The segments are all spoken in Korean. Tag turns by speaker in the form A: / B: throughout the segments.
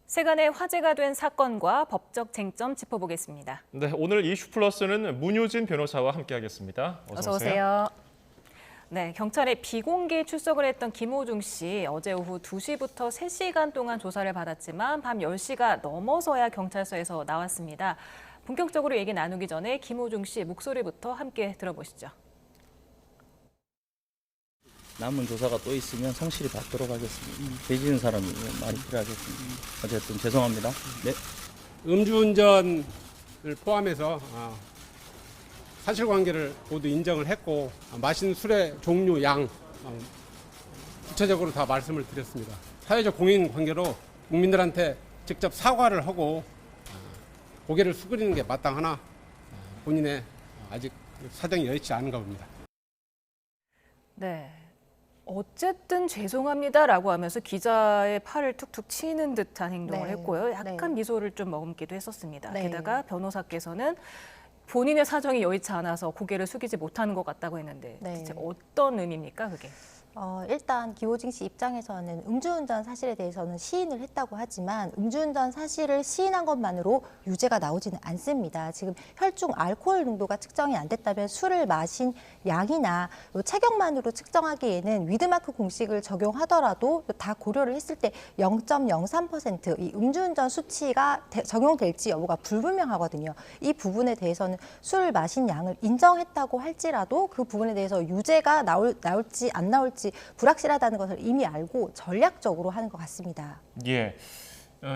A: 세간에 화제가 된 사건과 법적 쟁점 짚어보겠습니다.
B: 네, 오늘 이슈 플러스는 문효진 변호사와 함께하겠습니다.
A: 어서 오세요. 네, 경찰에 비공개 출석을 했던 김호중 씨 어제 오후 2시부터 3시간 동안 조사를 받았지만 밤 10시가 넘어서야 경찰서에서 나왔습니다. 본격적으로 얘기 나누기 전에 김호중 씨 목소리부터 함께 들어보시죠.
C: 남은 조사가 또 있으면 성실히 받도록 하겠습니다. 죄지은 사람이 많이 필요하겠습니다. 어쨌든 죄송합니다. 네.
D: 음주운전을 포함해서 사실관계를 모두 인정을 했고 마신 술의 종류, 양 구체적으로 다 말씀을 드렸습니다. 사회적 공인관계로 국민들한테 직접 사과를 하고 고개를 숙이는 게 마땅하나 본인의 아직 사정이 여의치 않은가 봅니다.
A: 네. 어쨌든 죄송합니다라고 하면서 기자의 팔을 툭툭 치는 듯한 행동을 했고요. 약간 미소를 좀 머금기도 했었습니다. 게다가 변호사께서는 본인의 사정이 여의치 않아서 고개를 숙이지 못하는 것 같다고 했는데 대체 어떤 의미입니까, 그게?
E: 일단 김호중 씨 입장에서는 음주운전 사실에 대해서는 시인을 했다고 하지만 음주운전 사실을 시인한 것만으로 유죄가 나오지는 않습니다. 지금 혈중 알코올 농도가 측정이 안 됐다면 술을 마신 양이나 체격만으로 측정하기에는 위드마크 공식을 적용하더라도 다 고려를 했을 때 0.03% 이 음주운전 수치가 적용될지 여부가 불분명하거든요. 이 부분에 대해서는 술을 마신 양을 인정했다고 할지라도 그 부분에 대해서 유죄가 나올지 안 나올지 불확실하다는 것을 이미 알고 전략적으로 하는 것 같습니다.
B: 예,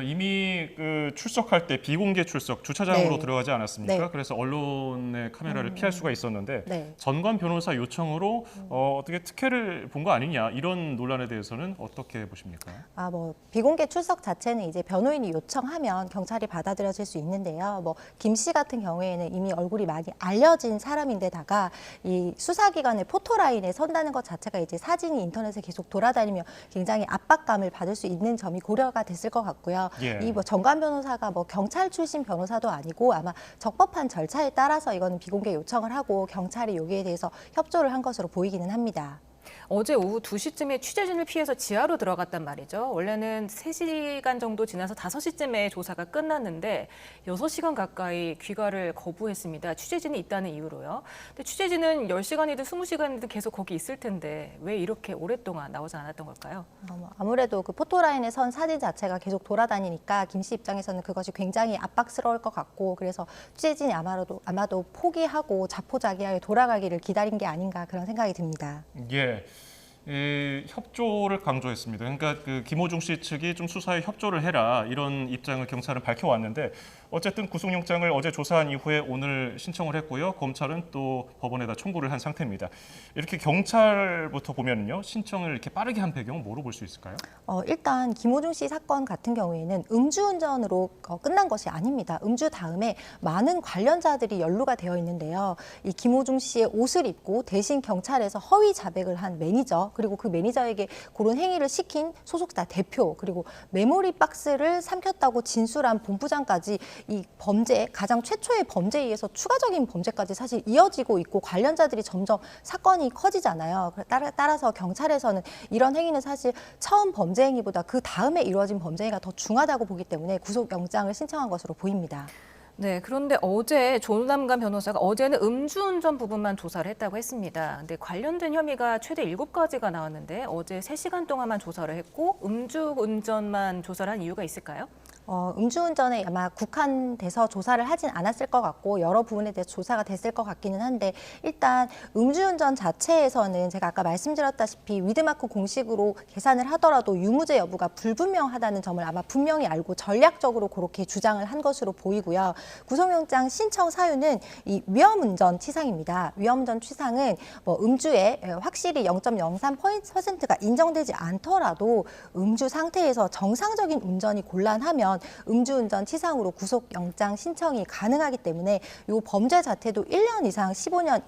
B: 이미 출석할 때 비공개 출석 주차장으로 들어가지 않았습니까? 그래서 언론의 카메라를 피할 수가 있었는데 전관 변호사 요청으로 어떻게 특혜를 본 거 아니냐 이런 논란에 대해서는 어떻게 보십니까?
E: 비공개 출석 자체는 이제 변호인이 요청하면 경찰이 받아들여질 수 있는데요. 김 씨 같은 경우에는 이미 얼굴이 많이 알려진 사람인데다가 이 수사기관의 포토라인에 선다는 것 자체가 이제 사진이 인터넷에 계속 돌아다니며 굉장히 압박감을 받을 수 있는 점이 고려가 됐을 것 같고요. 이 전관 변호사가 경찰 출신 변호사도 아니고 아마 적법한 절차에 따라서 이거는 비공개 요청을 하고 경찰이 여기에 대해서 협조를 한 것으로 보이기는 합니다.
A: 어제 오후 2시쯤에 취재진을 피해서 지하로 들어갔단 말이죠. 원래는 3시간 정도 지나서 5시쯤에 조사가 끝났는데 6시간 가까이 귀가를 거부했습니다. 취재진이 있다는 이유로요. 근데 취재진은 10시간이든 20시간이든 계속 거기 있을 텐데 왜 이렇게 오랫동안 나오지 않았던 걸까요?
E: 아무래도 그 포토라인에 선 사진 자체가 계속 돌아다니니까 김 씨 입장에서는 그것이 굉장히 압박스러울 것 같고 그래서 취재진이 아마도 포기하고 자포자기하게 돌아가기를 기다린 게 아닌가 그런 생각이 듭니다.
B: 예. 협조를 강조했습니다. 그러니까 김호중 씨 측이 좀 수사에 협조를 해라 이런 입장을 경찰은 밝혀왔는데 어쨌든 구속영장을 어제 조사한 이후에 오늘 신청을 했고요. 검찰은 또 법원에다 청구를 한 상태입니다. 이렇게 경찰부터 보면요, 신청을 이렇게 빠르게 한 배경은 뭐로 볼 수 있을까요?
E: 일단 김호중 씨 사건 같은 경우에는 음주운전으로 끝난 것이 아닙니다. 음주 다음에 많은 관련자들이 연루가 되어 있는데요. 이 김호중 씨의 옷을 입고 대신 경찰에서 허위 자백을 한 매니저 그리고 그 매니저에게 그런 행위를 시킨 소속사 대표 그리고 메모리 박스를 삼켰다고 진술한 본부장까지 이 범죄 가장 최초의 범죄에 의해서 추가적인 범죄까지 사실 이어지고 있고 관련자들이 점점 사건이 커지잖아요. 따라서 경찰에서는 이런 행위는 사실 처음 범죄 행위보다 그 다음에 이루어진 범죄 행위가 더 중하다고 보기 때문에 구속영장을 신청한 것으로 보입니다.
A: 네, 그런데 어제 조남관 변호사가 어제는 음주운전 부분만 조사를 했다고 했습니다. 근데 관련된 혐의가 최대 7가지가 나왔는데 어제 3시간 동안만 조사를 했고 음주운전만 조사를 한 이유가 있을까요?
E: 음주운전에 아마 국한돼서 조사를 하진 않았을 것 같고 여러 부분에 대해서 조사가 됐을 것 같기는 한데 일단 음주운전 자체에서는 제가 아까 말씀드렸다시피 위드마크 공식으로 계산을 하더라도 유무죄 여부가 불분명하다는 점을 아마 분명히 알고 전략적으로 그렇게 주장을 한 것으로 보이고요. 구속영장 신청 사유는 이 위험운전 치상입니다. 위험운전 치상은 음주에 확실히 0.03%가 인정되지 않더라도 음주 상태에서 정상적인 운전이 곤란하면 음주운전 치상으로 구속영장 신청이 가능하기 때문에 이 범죄 자체도 1년 이상 15년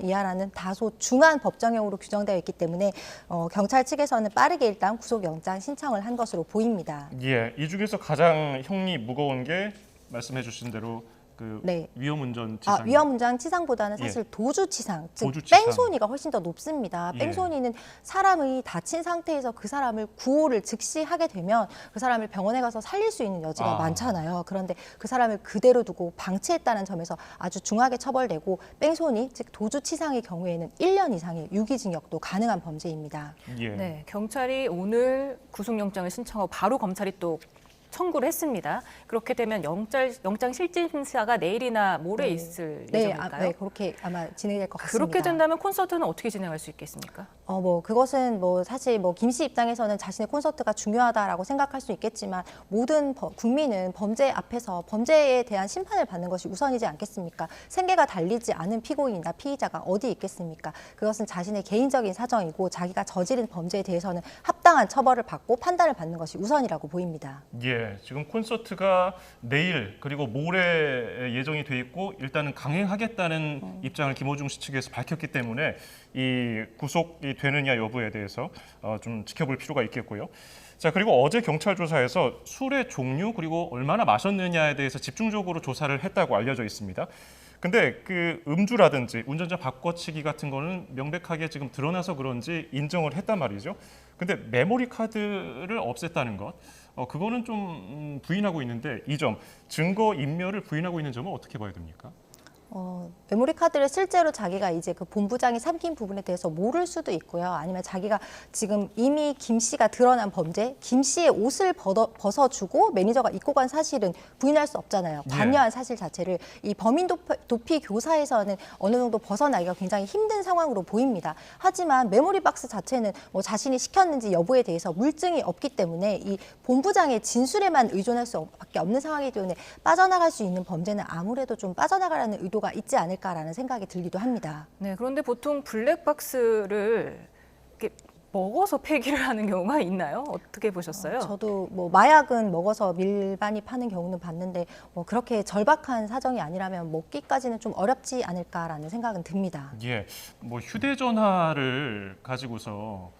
E: 이하라는 다소 중한 법정형으로 규정되어 있기 때문에 경찰 측에서는 빠르게 일단 구속영장 신청을 한 것으로 보입니다.
B: 예, 이 중에서 가장 형이 무거운 게 말씀해 주신 대로 그
E: 네.
B: 위험운전 치상.
E: 위험운전 치상보다는 사실 도주치상, 즉
B: 도주치상.
E: 뺑소니가 훨씬 더 높습니다.
B: 예.
E: 뺑소니는 사람이 다친 상태에서 그 사람을 구호를 즉시 하게 되면 그 사람을 병원에 가서 살릴 수 있는 여지가 많잖아요. 그런데 그 사람을 그대로 두고 방치했다는 점에서 아주 중하게 처벌되고, 뺑소니, 즉 도주치상의 경우에는 1년 이상의 유기징역도 가능한 범죄입니다.
B: 예.
A: 네, 경찰이 오늘 구속영장을 신청하고 바로 검찰이 또 청구를 했습니다. 그렇게 되면 영장 실질심사가 내일이나 모레 있을 예정일까요?
E: 네, 그렇게 아마 진행될 것 같습니다.
A: 그렇게 된다면 콘서트는 어떻게 진행할 수 있겠습니까?
E: 그것은 사실 김 씨 입장에서는 자신의 콘서트가 중요하다라고 생각할 수 있겠지만, 모든 국민은 범죄 앞에서 범죄에 대한 심판을 받는 것이 우선이지 않겠습니까? 생계가 달리지 않은 피고인이나 피의자가 어디 있겠습니까? 그것은 자신의 개인적인 사정이고, 자기가 저지른 범죄에 대해서는 합당한 처벌을 받고 판단을 받는 것이 우선이라고 보입니다.
B: 예, 지금 콘서트가 내일 그리고 모레 예정이 돼 있고 일단은 강행하겠다는 입장을 김호중 씨 측에서 밝혔기 때문에 이 구속이 되느냐 여부에 대해서 좀 지켜볼 필요가 있겠고요. 자, 그리고 어제 경찰 조사에서 술의 종류 그리고 얼마나 마셨느냐에 대해서 집중적으로 조사를 했다고 알려져 있습니다. 근데 그 음주라든지 운전자 바꿔치기 같은 거는 명백하게 지금 드러나서 그런지 인정을 했단 말이죠. 근데 메모리 카드를 없앴다는 것, 그거는 좀 부인하고 있는데, 이 점 증거 인멸을 부인하고 있는 점은 어떻게 봐야 됩니까?
E: 메모리 카드를 실제로 자기가 이제 그 본부장이 삼킨 부분에 대해서 모를 수도 있고요. 아니면 자기가 지금 이미 김 씨가 드러난 범죄, 김 씨의 옷을 벗어주고 매니저가 입고 간 사실은 부인할 수 없잖아요. 관여한 사실 자체를. 이 범인 도피 교사에서는 어느 정도 벗어나기가 굉장히 힘든 상황으로 보입니다. 하지만 메모리 박스 자체는 자신이 시켰는지 여부에 대해서 물증이 없기 때문에 이 본부장의 진술에만 의존할 수밖에 없는 상황이기 때문에 빠져나갈 수 있는 범죄는 아무래도 좀 빠져나가라는 의도가 있지 않을까라는 생각이 들기도 합니다.
A: 네, 그런데 보통 블랙박스를 이렇게 먹어서 폐기를 하는 경우가 있나요? 어떻게 보셨어요?
E: 저도 마약은 먹어서 밀반입 하는 경우는 봤는데 그렇게 절박한 사정이 아니라면 먹기까지는 좀 어렵지 않을까라는 생각은 듭니다.
B: 예, 휴대전화를 가지고서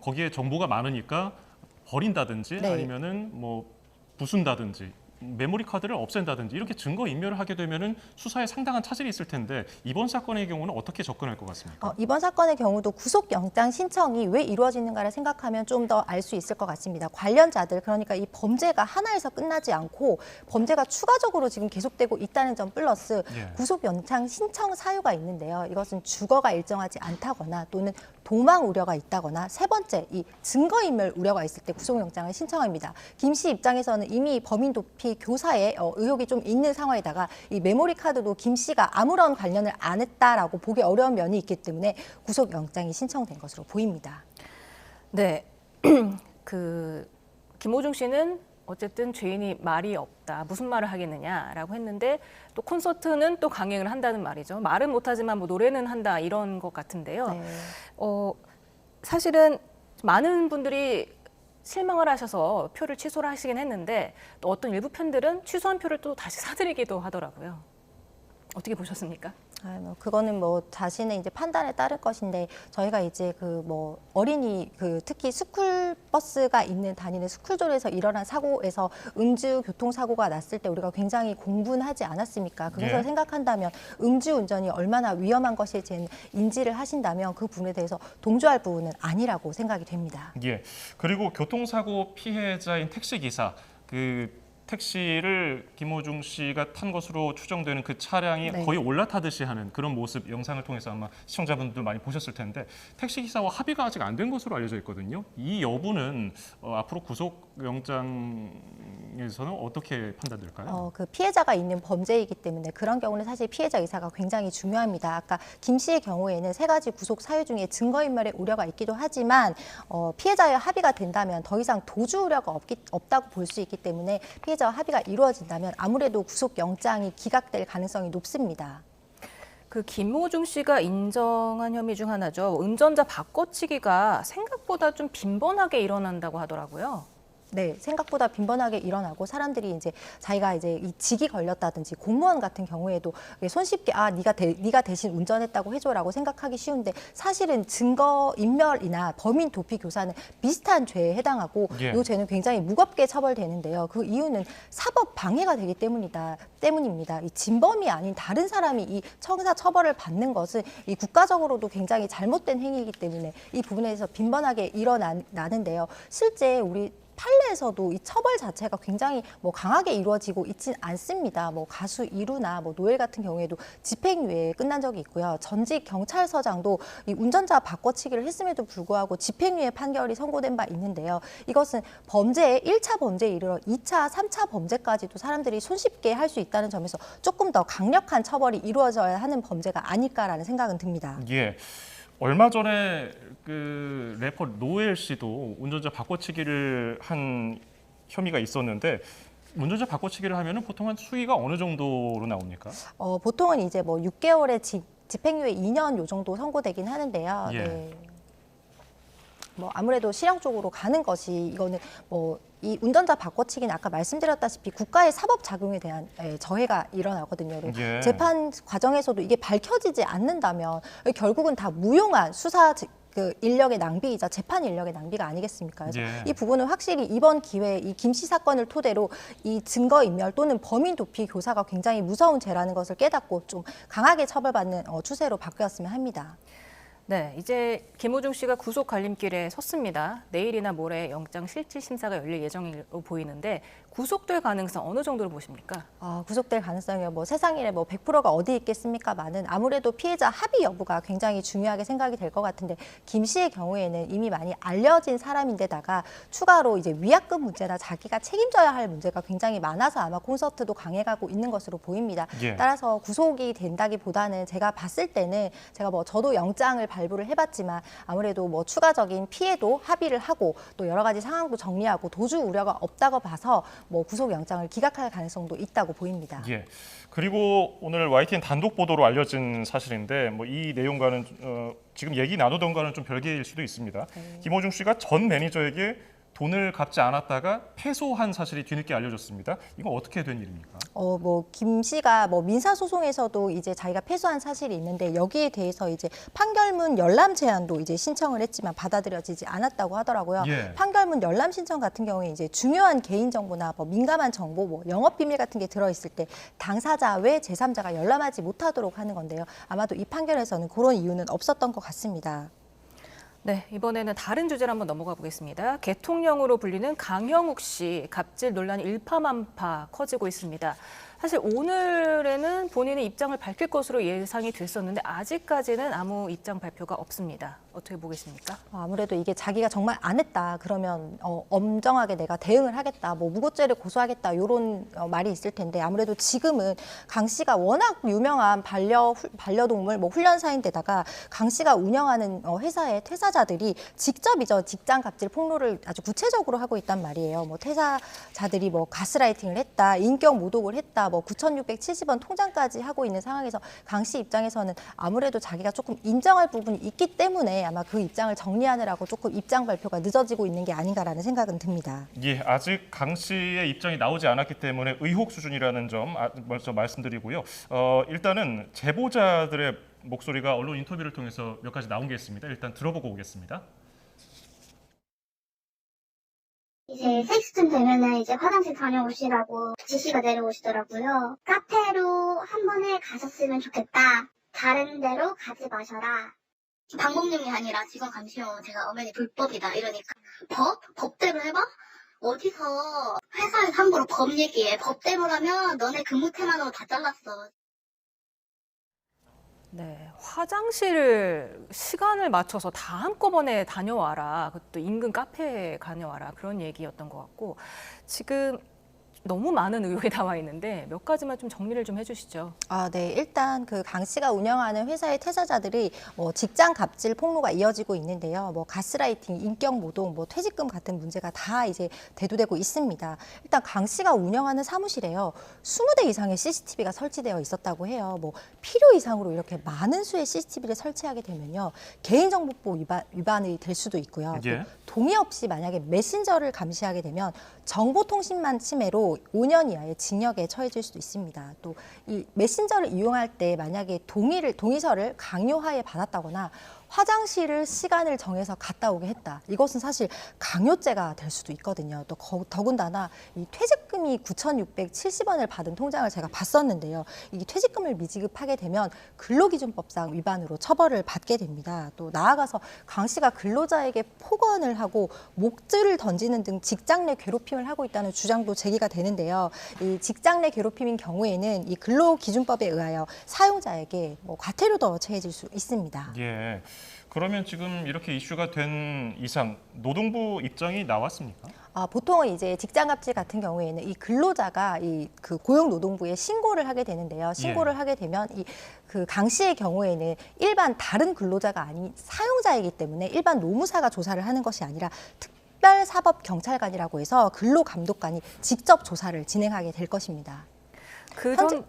B: 거기에 정보가 많으니까 버린다든지
E: 네.
B: 아니면은 부순다든지 메모리 카드를 없앤다든지 이렇게 증거 인멸을 하게 되면은 수사에 상당한 차질이 있을 텐데, 이번 사건의 경우는 어떻게 접근할 것 같습니까?
E: 이번 사건의 경우도 구속영장 신청이 왜 이루어지는가를 생각하면 좀 더 알 수 있을 것 같습니다. 관련자들, 그러니까 이 범죄가 하나에서 끝나지 않고 범죄가 추가적으로 지금 계속되고 있다는 점 플러스 구속영장 신청 사유가 있는데요. 이것은 주거가 일정하지 않다거나 또는 도망 우려가 있다거나, 세 번째, 이 증거인멸 우려가 있을 때 구속영장을 신청합니다. 김 씨 입장에서는 이미 범인 도피 교사의 의혹이 좀 있는 상황에다가 이 메모리 카드도 김 씨가 아무런 관련을 안 했다라고 보기 어려운 면이 있기 때문에 구속영장이 신청된 것으로 보입니다.
A: 네, 김호중 씨는 어쨌든 죄인이 말이 없다, 무슨 말을 하겠느냐라고 했는데, 또 콘서트는 또 강행을 한다는 말이죠. 말은 못하지만 노래는 한다, 이런 것 같은데요.
E: 네.
A: 사실은 많은 분들이 실망을 하셔서 표를 취소를 하시긴 했는데, 또 어떤 일부 팬들은 취소한 표를 또 다시 사드리기도 하더라고요. 어떻게 보셨습니까?
E: 그거는 자신의 이제 판단에 따를 것인데, 저희가 이제 어린이 특히 스쿨 버스가 다니는 스쿨존에서 일어난 사고에서 음주 교통 사고가 났을 때 우리가 굉장히 공분하지 않았습니까? 그것을 생각한다면 음주운전이 얼마나 위험한 것일지는 인지를 하신다면 그 부분에 대해서 동조할 부분은 아니라고 생각이 됩니다.
B: 예. 그리고 교통사고 피해자인 택시 기사, 택시를 김호중 씨가 탄 것으로 추정되는 그 차량이 거의 올라타듯이 하는 그런 모습, 영상을 통해서 아마 시청자분들 많이 보셨을 텐데, 택시 기사와 합의가 아직 안 된 것으로 알려져 있거든요. 이 여부는 앞으로 구속영장에서는 어떻게 판단될까요?
E: 그 피해자가 있는 범죄이기 때문에 그런 경우는 사실 피해자 의사가 굉장히 중요합니다. 아까 김 씨의 경우에는 세 가지 구속 사유 중에 증거인멸의 우려가 있기도 하지만 피해자와 합의가 된다면 더 이상 도주 우려가 없다고 볼 수 있기 때문에 피해자와 합의가 이루어진다면 아무래도 구속영장이 기각될 가능성이 높습니다.
A: 김호중 씨가 인정한 혐의 중 하나죠. 운전자 바꿔치기가 생각보다 좀 빈번하게 일어난다고 하더라고요.
E: 네, 생각보다 빈번하게 일어나고 사람들이 이제 자기가 이제 이 직이 걸렸다든지 공무원 같은 경우에도 손쉽게 네가 대신 운전했다고 해줘라고 생각하기 쉬운데 사실은 증거 인멸이나 범인 도피 교사는 비슷한 죄에 해당하고
B: 예.
E: 이 죄는 굉장히 무겁게 처벌되는데요. 그 이유는 사법 방해가 되기 때문입니다. 이 진범이 아닌 다른 사람이 이 형사 처벌을 받는 것은 이 국가적으로도 굉장히 잘못된 행위이기 때문에 이 부분에서 빈번하게 일어나는데요. 실제 우리 판례에서도 이 처벌 자체가 굉장히 강하게 이루어지고 있진 않습니다. 가수 이루나 노엘 같은 경우에도 집행유예에 끝난 적이 있고요. 전직 경찰서장도 이 운전자 바꿔치기를 했음에도 불구하고 집행유예 판결이 선고된 바 있는데요. 이것은 범죄의 1차 범죄에 이르러 2차, 3차 범죄까지도 사람들이 손쉽게 할 수 있다는 점에서 조금 더 강력한 처벌이 이루어져야 하는 범죄가 아닐까라는 생각은 듭니다.
B: 예. 얼마 전에 그 래퍼 노엘 씨도 운전자 바꿔치기를 한 혐의가 있었는데 운전자 바꿔치기를 하면은 보통 한 수위가 어느 정도로 나옵니까?
E: 보통은 이제 6개월의 집행유예 2년 요 정도 선고되긴 하는데요.
B: 예.
E: 네. 아무래도 실형 쪽으로 가는 것이 이거는 이 운전자 바꿔치기는 아까 말씀드렸다시피 국가의 사법 작용에 대한 저해가 일어나거든요.
B: 예.
E: 재판 과정에서도 이게 밝혀지지 않는다면 결국은 다 무용한 수사 그 인력의 낭비이자 재판 인력의 낭비가 아니겠습니까? 그래서
B: 예.
E: 이 부분은 확실히 이번 기회에 이 김씨 사건을 토대로 이 증거 인멸 또는 범인 도피 교사가 굉장히 무서운 죄라는 것을 깨닫고 좀 강하게 처벌받는 추세로 바뀌었으면 합니다.
A: 네, 이제 김호중 씨가 구속 갈림길에 섰습니다. 내일이나 모레 영장 실질 심사가 열릴 예정으로 보이는데 구속될 가능성 어느 정도로 보십니까?
E: 구속될 가능성이요. 세상 일에 100%가 어디 있겠습니까만은 아무래도 피해자 합의 여부가 굉장히 중요하게 생각이 될 것 같은데 김 씨의 경우에는 이미 많이 알려진 사람인데다가 추가로 이제 위약금 문제나 자기가 책임져야 할 문제가 굉장히 많아서 아마 콘서트도 강해가고 있는 것으로 보입니다.
B: 예.
E: 따라서 구속이 된다기보다는 제가 봤을 때는 저도 영장을 발부를 해봤지만 아무래도 추가적인 피해도 합의를 하고 또 여러 가지 상황도 정리하고 도주 우려가 없다고 봐서 구속영장을 기각할 가능성도 있다고 보입니다.
B: 예. 그리고 오늘 YTN 단독 보도로 알려진 사실인데 이 내용과는 지금 얘기 나누던 거는 좀 별개일 수도 있습니다.
E: 네.
B: 김호중 씨가 전 매니저에게 돈을 갚지 않았다가 패소한 사실이 뒤늦게 알려졌습니다. 이건 어떻게 된 일입니까?
E: 김 씨가 민사소송에서도 이제 자기가 패소한 사실이 있는데 여기에 대해서 이제 판결문 열람 제한도 이제 신청을 했지만 받아들여지지 않았다고 하더라고요.
B: 예.
E: 판결문 열람 신청 같은 경우에 이제 중요한 개인 정보나 민감한 정보, 영업 비밀 같은 게 들어 있을 때 당사자 외 제3자가 열람하지 못하도록 하는 건데요. 아마도 이 판결에서는 그런 이유는 없었던 것 같습니다.
A: 네, 이번에는 다른 주제로 한번 넘어가 보겠습니다. 개통령으로 불리는 강형욱 씨 갑질 논란이 일파만파 커지고 있습니다. 사실 오늘에는 본인의 입장을 밝힐 것으로 예상이 됐었는데 아직까지는 아무 입장 발표가 없습니다. 어떻게 보겠습니까?
E: 아무래도 이게 자기가 정말 안 했다 그러면 엄정하게 내가 대응을 하겠다, 무고죄를 고소하겠다 이런 말이 있을 텐데 아무래도 지금은 강 씨가 워낙 유명한 반려동물 훈련사인데다가 강 씨가 운영하는 회사의 퇴사자들이 직접 직장 갑질 폭로를 아주 구체적으로 하고 있단 말이에요. 퇴사자들이 가스라이팅을 했다, 인격 모독을 했다, 9,670원 통장까지 하고 있는 상황에서 강 씨 입장에서는 아무래도 자기가 조금 인정할 부분이 있기 때문에 아마 그 입장을 정리하느라고 조금 입장 발표가 늦어지고 있는 게 아닌가라는 생각은 듭니다.
B: 예, 아직 강 씨의 입장이 나오지 않았기 때문에 의혹 수준이라는 점 먼저 말씀드리고요. 일단은 제보자들의 목소리가 언론 인터뷰를 통해서 몇 가지 나온 게 있습니다. 일단 들어보고 오겠습니다.
F: 이제 섹스쯤 되면은 이제 화장실 다녀오시라고 지시가 내려오시더라고요. 카페로 한 번에 가셨으면 좋겠다. 다른 데로 가지 마셔라. 방법론이 아니라 직원 감시용 제가 엄연히 불법이다 이러니까 법대로 해봐? 어디서 회사에서 함부로 법 얘기해. 법대로라면 너네 근무 태만으로 다 잘랐어.
A: 네, 화장실을 시간을 맞춰서 다 한꺼번에 다녀와라. 그것도 인근 카페에 다녀와라. 그런 얘기였던 것 같고 지금 너무 많은 의혹이 나와 있는데 몇 가지만 좀 정리를 좀 해주시죠.
E: 아, 네. 일단 그 강 씨가 운영하는 회사의 퇴사자들이 직장 갑질 폭로가 이어지고 있는데요. 가스라이팅, 인격 모독, 퇴직금 같은 문제가 다 이제 대두되고 있습니다. 일단 강 씨가 운영하는 사무실에요. 20대 이상의 CCTV가 설치되어 있었다고 해요. 필요 이상으로 이렇게 많은 수의 CCTV를 설치하게 되면요. 개인정보법 위반이 될 수도 있고요.
B: 예.
E: 또 동의 없이 만약에 메신저를 감시하게 되면 정보통신망 침해로 5년 이하의 징역에 처해질 수도 있습니다. 또 이 메신저를 이용할 때 만약에 동의서를 강요하에 받았다거나 화장실을 시간을 정해서 갔다 오게 했다. 이것은 사실 강요죄가 될 수도 있거든요. 또 더군다나 이 퇴직금이 9,670원을 받은 통장을 제가 봤었는데요. 이 퇴직금을 미지급하게 되면 근로기준법상 위반으로 처벌을 받게 됩니다. 또 나아가서 강 씨가 근로자에게 폭언을 하고 목줄을 던지는 등 직장 내 괴롭힘을 하고 있다는 주장도 제기가 되는데요. 이 직장 내 괴롭힘인 경우에는 이 근로기준법에 의하여 사용자에게 과태료도 처해질 수 있습니다.
B: 예. 그러면 지금 이렇게 이슈가 된 이상 노동부 입장이 나왔습니까?
E: 보통은 이제 직장 갑질 같은 경우에는 이 근로자가 그 고용노동부에 신고를 하게 되는데요. 신고를 하게 되면 그 강 씨의 경우에는 일반 다른 근로자가 아닌 사용자이기 때문에 일반 노무사가 조사를 하는 것이 아니라 특별사법경찰관이라고 해서 근로감독관이 직접 조사를 진행하게 될 것입니다.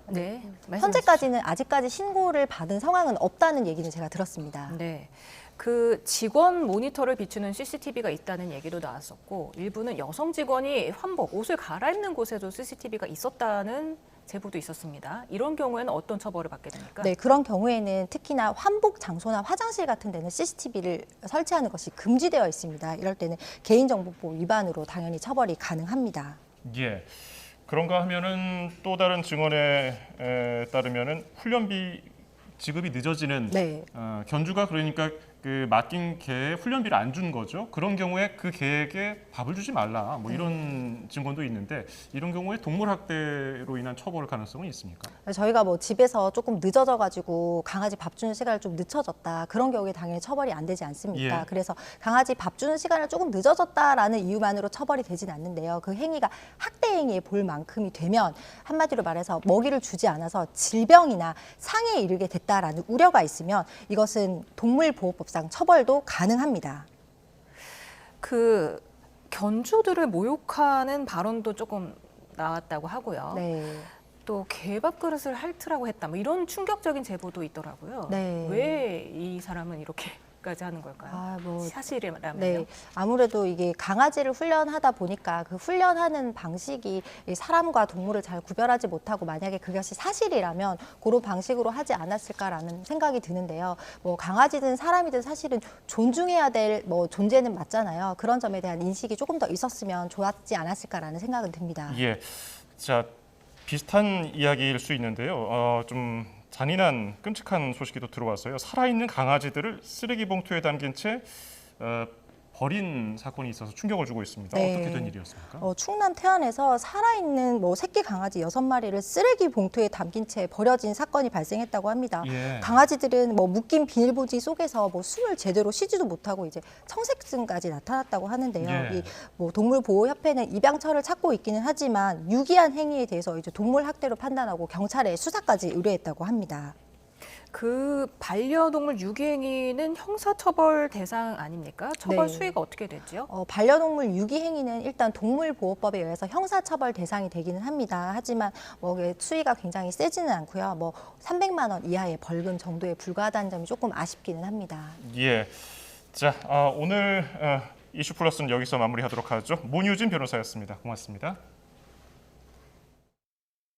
A: 네,
E: 현재까지는 아직까지 신고를 받은 상황은 없다는 얘기는 제가 들었습니다.
A: 네. 그 직원 모니터를 비추는 CCTV가 있다는 얘기도 나왔었고 일부는 여성 직원이 환복, 옷을 갈아입는 곳에도 CCTV가 있었다는 제보도 있었습니다. 이런 경우에는 어떤 처벌을 받게 됩니까?
E: 네, 그런 경우에는 특히나 환복 장소나 화장실 같은 데는 CCTV를 설치하는 것이 금지되어 있습니다. 이럴 때는 개인정보법 위반으로 당연히 처벌이 가능합니다.
B: 예. 그런가 하면은 또 다른 증언에 따르면은 훈련비 지급이 늦어지는
E: 네.
B: 견주가 그러니까 그 맡긴 개에 훈련비를 안 준 거죠. 그런 경우에 그 개에게 밥을 주지 말라. 이런 증언도 있는데 이런 경우에 동물 학대로 인한 처벌 가능성은 있습니까?
E: 저희가 집에서 조금 늦어져 가지고 강아지 밥 주는 시간을 좀 늦춰졌다. 그런 경우에 당연히 처벌이 안 되지 않습니까?
B: 예.
E: 그래서 강아지 밥 주는 시간을 조금 늦어졌다라는 이유만으로 처벌이 되진 않는데요. 그 행위가 학대 행위에 볼 만큼이 되면 한마디로 말해서 먹이를 주지 않아서 질병이나 상해에 이르게 됐다라는 우려가 있으면 이것은 동물보호법상 처벌도 가능합니다.
A: 그 견주들을 모욕하는 발언도 조금 나왔다고 하고요.
E: 네.
A: 또 개밥 그릇을 핥으라고 했다. 이런 충격적인 제보도 있더라고요.
E: 네.
A: 왜 이 사람은 이렇게까지 하는 걸까요? 사실이라면요.
E: 네, 아무래도 이게 강아지를 훈련하다 보니까 그 훈련하는 방식이 이 사람과 동물을 잘 구별하지 못하고 만약에 그것이 사실이라면 그런 방식으로 하지 않았을까라는 생각이 드는데요. 강아지든 사람이든 사실은 존중해야 될 존재는 맞잖아요. 그런 점에 대한 인식이 조금 더 있었으면 좋았지 않았을까라는 생각은 듭니다.
B: 예. 자, 비슷한 이야기일 수 있는데요. 좀 잔인한 끔찍한 소식이 또 들어왔어요. 살아있는 강아지들을 쓰레기 봉투에 담긴 채 버린 사건이 있어서 충격을 주고 있습니다.
E: 네.
B: 어떻게 된 일이었습니까?
E: 충남 태안에서 살아있는 새끼 강아지 6마리를 쓰레기 봉투에 담긴 채 버려진 사건이 발생했다고 합니다.
B: 예.
E: 강아지들은 묶인 비닐봉지 속에서 숨을 제대로 쉬지도 못하고 이제 청색증까지 나타났다고 하는데요.
B: 예.
E: 이 동물보호협회는 입양처를 찾고 있기는 하지만 유기한 행위에 대해서 이제 동물 학대로 판단하고 경찰에 수사까지 의뢰했다고 합니다.
A: 그 반려동물 유기행위는 형사처벌 대상 아닙니까? 처벌
E: 네.
A: 수위가 어떻게 되죠?
E: 반려동물 유기행위는 일단 동물보호법에 의해서 형사처벌 대상이 되기는 합니다. 하지만 수위가 굉장히 세지는 않고요. 300만 원 이하의 벌금 정도에 불과하다는 점이 조금 아쉽기는 합니다.
B: 예. 자, 오늘 이슈 플러스는 여기서 마무리하도록 하죠. 문유진 변호사였습니다. 고맙습니다.